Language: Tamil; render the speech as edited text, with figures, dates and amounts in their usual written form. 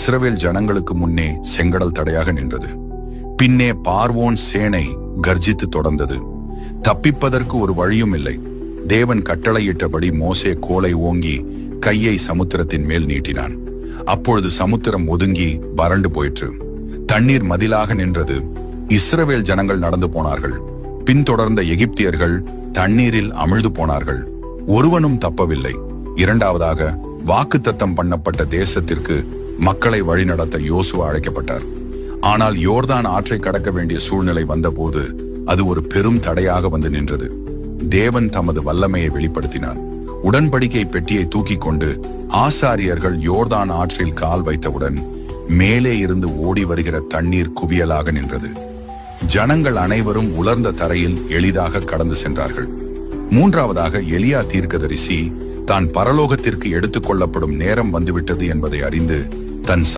இஸ்ரவேல் ஜனங்களுக்கு முன்னே செங்கடல் தடையாக நின்றது. பின்னே பார்வோன் சேனை கர்ஜித்து தொடர்ந்தது. தப்பிப்பதற்கு ஒரு வழியும் இல்லை. தேவன் கட்டளையிட்டபடி மோசே கோலை ஓங்கி கையை சமுத்திரத்தின் மேல் நீட்டினான். அப்பொழுது சமுத்திரம் ஒதுங்கி வறண்டு போயிற்று. தண்ணீர் மதிலாக நின்றது. இஸ்ரவேல் ஜனங்கள் நடந்து போனார்கள். பின்தொடர்ந்த எகிப்தியர்கள் தண்ணீரில் அமிழ்ந்து போனார்கள். ஒருவனும் தப்பவில்லை. இரண்டாவதாக, வாக்குத்தத்தம் பண்ணப்பட்ட தேசத்திற்கு மக்களை வழிநடத்த யோசுவா அழைக்கப்பட்டார். ஆனால் யோர்தான் ஆற்றை கடக்க வேண்டிய சூழ்நிலை வந்தபோது அது ஒரு பெரும் தடையாக வந்து நின்றது. தேவன் தமது வல்லமையை வெளிப்படுத்தினார். உடன்படிக்கை பெட்டியை தூக்கி கொண்டு ஆசாரியர்கள் யோர்தான் ஆற்றில் கால் வைத்தவுடன் மேலே இருந்து ஓடி வருகிற தண்ணீர் குவியலாக நின்றது. ஜனங்கள் அனைவரும் உலர்ந்த தரையில் எளிதாக கடந்து சென்றார்கள். மூன்றாவதாக, எலியா தீர்க்கதரிசி தான் பரலோகத்திற்கு எடுத்துக் கொள்ளப்படும் நேரம் வந்துவிட்டது என்பதை அறிந்து தன்